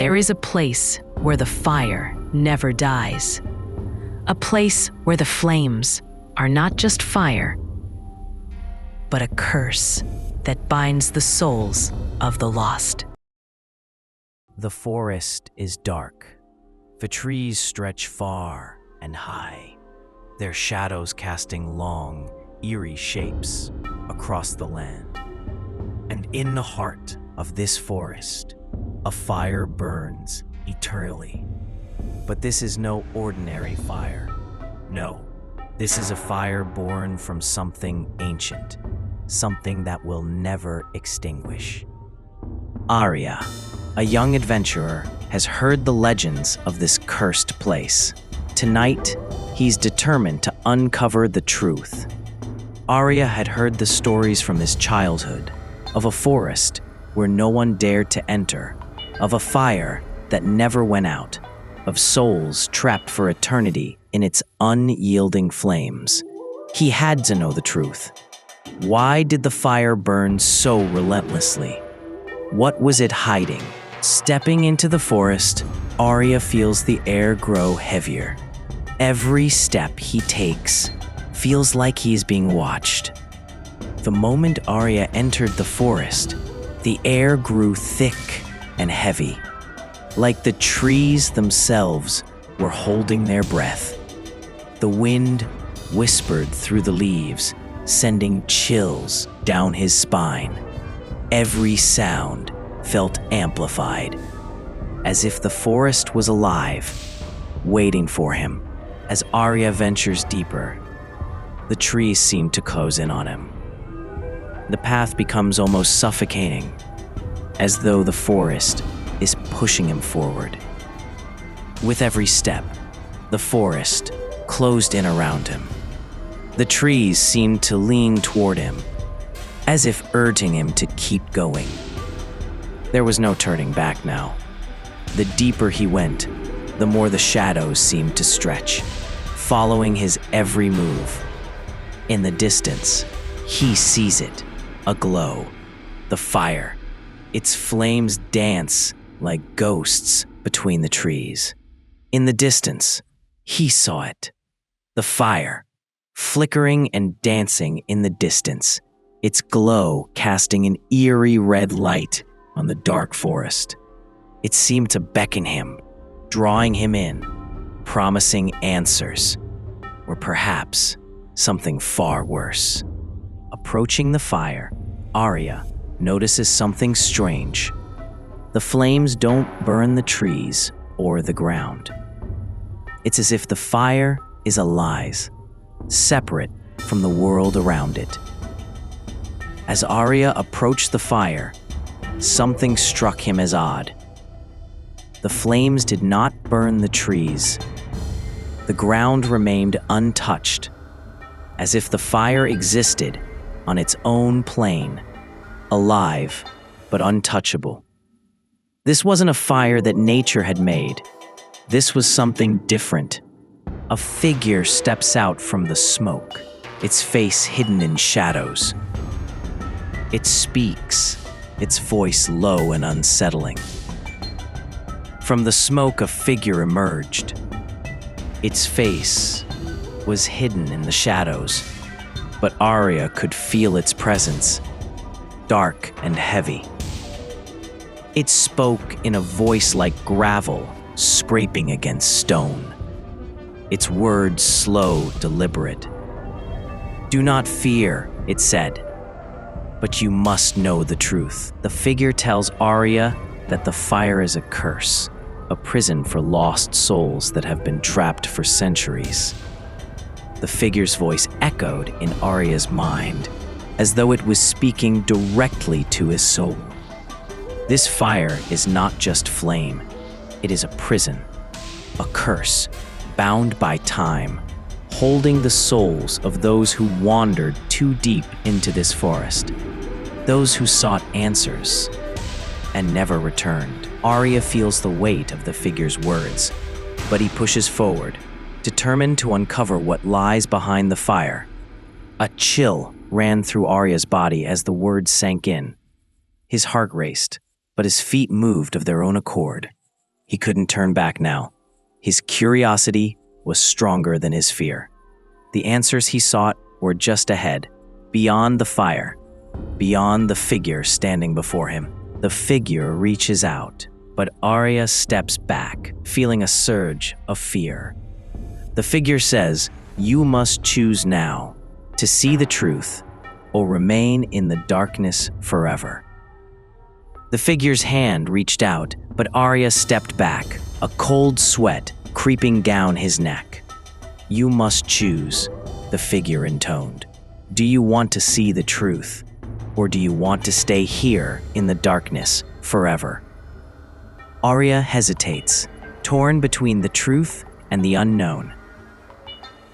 There is a place where the fire never dies. A place where the flames are not just fire, but a curse that binds the souls of the lost. The forest is dark. The trees stretch far and high, their shadows casting long, eerie shapes across the land. And in the heart of this forest, a fire burns eternally. But this is no ordinary fire. No, this is a fire born from something ancient, something that will never extinguish. Arya, a young adventurer, has heard the legends of this cursed place. Tonight, he's determined to uncover the truth. Arya had heard the stories from his childhood of a forest where no one dared to enter, of a fire that never went out, of souls trapped for eternity in its unyielding flames. He had to know the truth. Why did the fire burn so relentlessly? What was it hiding? Stepping into the forest, Arya feels the air grow heavier. Every step he takes feels like he is being watched. The moment Arya entered the forest, the air grew thick and heavy, like the trees themselves were holding their breath. The wind whispered through the leaves, sending chills down his spine. Every sound felt amplified, as if the forest was alive, waiting for him. As Arya ventures deeper, the trees seem to close in on him. The path becomes almost suffocating, as though the forest is pushing him forward. With every step, the forest closed in around him. The trees seemed to lean toward him, as if urging him to keep going. There was no turning back now. The deeper he went, the more the shadows seemed to stretch, following his every move. In the distance, he sees it, aglow, the fire. Its flames dance like ghosts between the trees. In the distance, he saw it, the fire, flickering and dancing in the distance, its glow casting an eerie red light on the dark forest. It seemed to beckon him, drawing him in, promising answers, or perhaps something far worse. Approaching the fire, Arya notices something strange. The flames don't burn the trees or the ground. It's as if the fire is alive, separate from the world around it. As Arya approached the fire, something struck him as odd. The flames did not burn the trees. The ground remained untouched, as if the fire existed on its own plane, alive but untouchable. This wasn't a fire that nature had made. This was something different. A figure steps out from the smoke, its face hidden in shadows. It speaks, its voice low and unsettling. From the smoke, a figure emerged. Its face was hidden in the shadows, but Arya could feel its presence, dark and heavy. It spoke in a voice like gravel scraping against stone. Its words slow, deliberate. "Do not fear," it said, "but you must know the truth." The figure tells Arya that the fire is a curse, a prison for lost souls that have been trapped for centuries. The figure's voice echoed in Arya's mind, as though it was speaking directly to his soul. This fire is not just flame. It is a prison, a curse, bound by time, holding the souls of those who wandered too deep into this forest, those who sought answers and never returned. Arya feels the weight of the figure's words, but he pushes forward, determined to uncover what lies behind the fire. A chill ran through Arya's body as the words sank in. His heart raced, but his feet moved of their own accord. He couldn't turn back now. His curiosity was stronger than his fear. The answers he sought were just ahead, beyond the fire, beyond the figure standing before him. The figure reaches out, but Arya steps back, feeling a surge of fear. The figure says, "You must choose now to see the truth or remain in the darkness forever." The figure's hand reached out, but Arya stepped back, a cold sweat creeping down his neck. "You must choose," the figure intoned. "Do you want to see the truth, or do you want to stay here in the darkness forever?" Arya hesitates, torn between the truth and the unknown.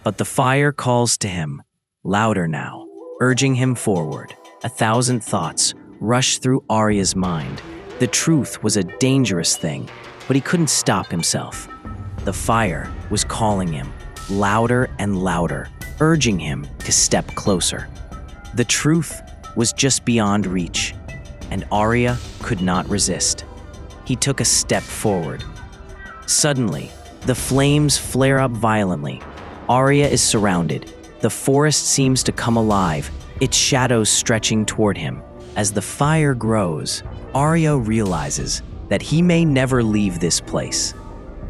But the fire calls to him, louder now, urging him forward. 1,000 thoughts rushed through Arya's mind. The truth was a dangerous thing, but he couldn't stop himself. The fire was calling him, louder and louder, urging him to step closer. The truth was just beyond reach, and Arya could not resist. He took a step forward. Suddenly, the flames flare up violently. Arya is surrounded. The forest seems to come alive, its shadows stretching toward him. As the fire grows, Arya realizes that he may never leave this place.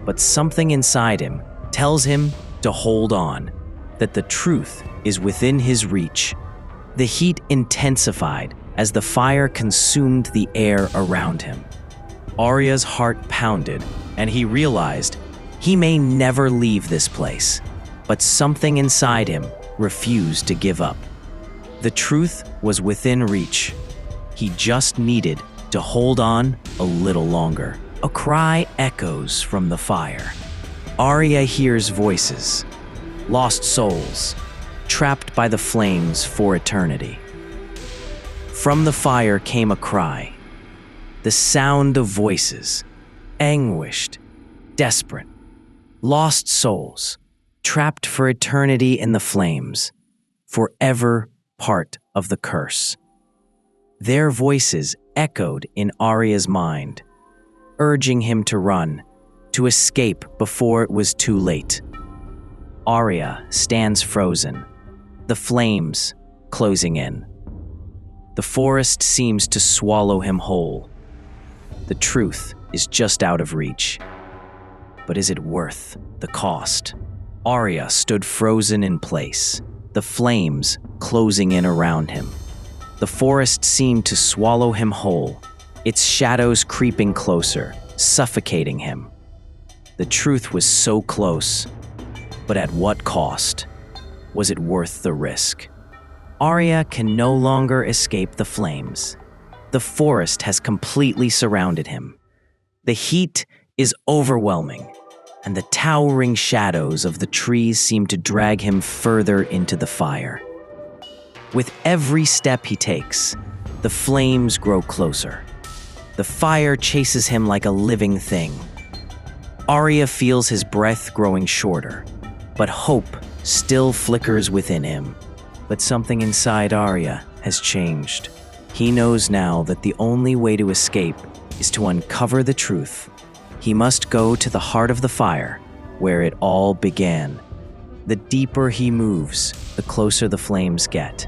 But something inside him tells him to hold on, that the truth is within his reach. The heat intensified as the fire consumed the air around him. Arya's heart pounded, and he realized he may never leave this place. But something inside him refused to give up. The truth was within reach. He just needed to hold on a little longer. A cry echoes from the fire. Arya hears voices, lost souls, trapped by the flames for eternity. From the fire came a cry, the sound of voices, anguished, desperate, lost souls, trapped for eternity in the flames, forever part of the curse. Their voices echoed in Arya's mind, urging him to run, to escape before it was too late. Arya stands frozen, the flames closing in. The forest seems to swallow him whole. The truth is just out of reach. But is it worth the cost? Arya stood frozen in place, the flames closing in around him. The forest seemed to swallow him whole, its shadows creeping closer, suffocating him. The truth was so close, but at what cost? Was it worth the risk? Arya can no longer escape the flames. The forest has completely surrounded him. The heat is overwhelming, and the towering shadows of the trees seem to drag him further into the fire. With every step he takes, the flames grow closer. The fire chases him like a living thing. Arya feels his breath growing shorter, but hope still flickers within him. But something inside Arya has changed. He knows now that the only way to escape is to uncover the truth. He must go to the heart of the fire, where it all began. The deeper he moves, the closer the flames get.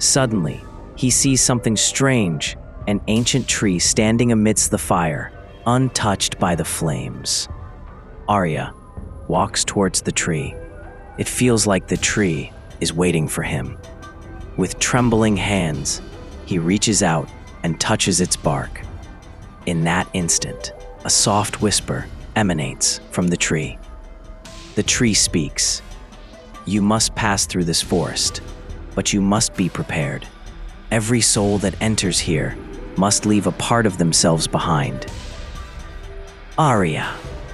Suddenly, he sees something strange, an ancient tree standing amidst the fire, untouched by the flames. Arya walks towards the tree. It feels like the tree is waiting for him. With trembling hands, he reaches out and touches its bark. In that instant, a soft whisper emanates from the tree. The tree speaks. "You must pass through this forest, but you must be prepared. Every soul that enters here must leave a part of themselves behind." Arya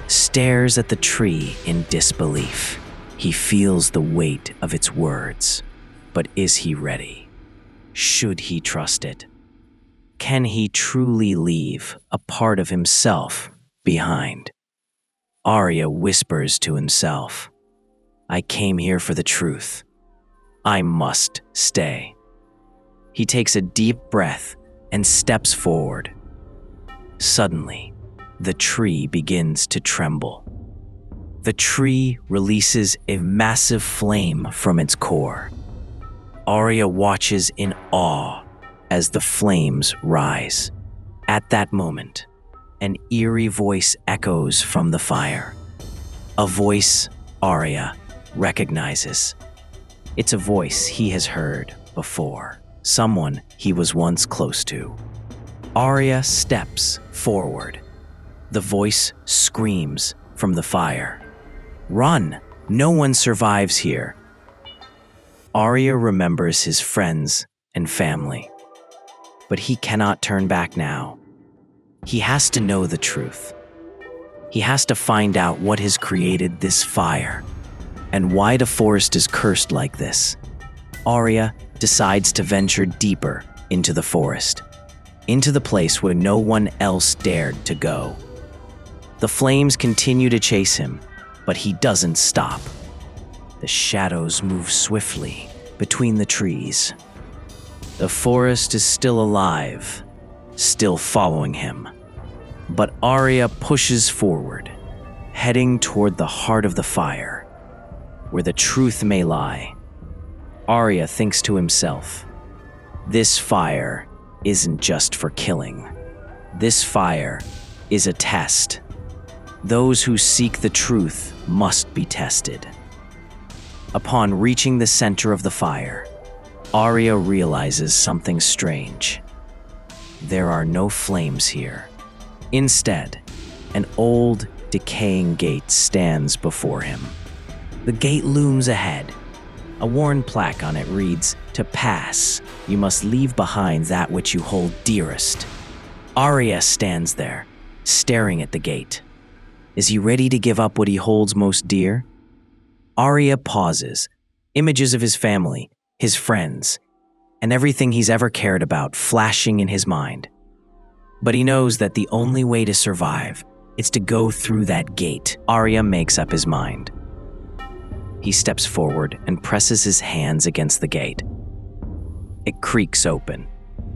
stares at the tree in disbelief. He feels the weight of its words. But is he ready? Should he trust it? Can he truly leave a part of himself behind? Arya whispers to himself, "I came here for the truth. I must stay." He takes a deep breath and steps forward. Suddenly, the tree begins to tremble. The tree releases a massive flame from its core. Arya watches in awe as the flames rise. At that moment, an eerie voice echoes from the fire. A voice Arya recognizes. It's a voice he has heard before, someone he was once close to. Arya steps forward. The voice screams from the fire. "Run! No one survives here." Arya remembers his friends and family, but he cannot turn back now. He has to know the truth. He has to find out what has created this fire and why the forest is cursed like this. Arya decides to venture deeper into the forest, into the place where no one else dared to go. The flames continue to chase him, but he doesn't stop. The shadows move swiftly between the trees. The forest is still alive, still following him. But Arya pushes forward, heading toward the heart of the fire, where the truth may lie. Arya thinks to himself, this fire isn't just for killing. This fire is a test. Those who seek the truth must be tested. Upon reaching the center of the fire, Arya realizes something strange. There are no flames here. Instead, an old, decaying gate stands before him. The gate looms ahead. A worn plaque on it reads, "To pass, you must leave behind that which you hold dearest." Arya stands there, staring at the gate. Is he ready to give up what he holds most dear? Arya pauses, images of his family, his friends, and everything he's ever cared about flashing in his mind. But he knows that the only way to survive is to go through that gate. Arya makes up his mind. He steps forward and presses his hands against the gate. It creaks open,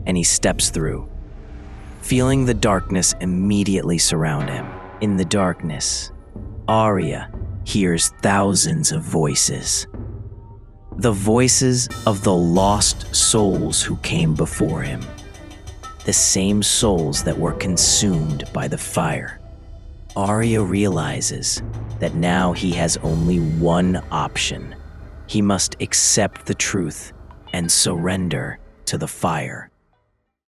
and he steps through, feeling the darkness immediately surround him. In the darkness, Arya hears thousands of voices. The voices of the lost souls who came before him. The same souls that were consumed by the fire. Arya realizes that now he has only one option. He must accept the truth and surrender to the fire.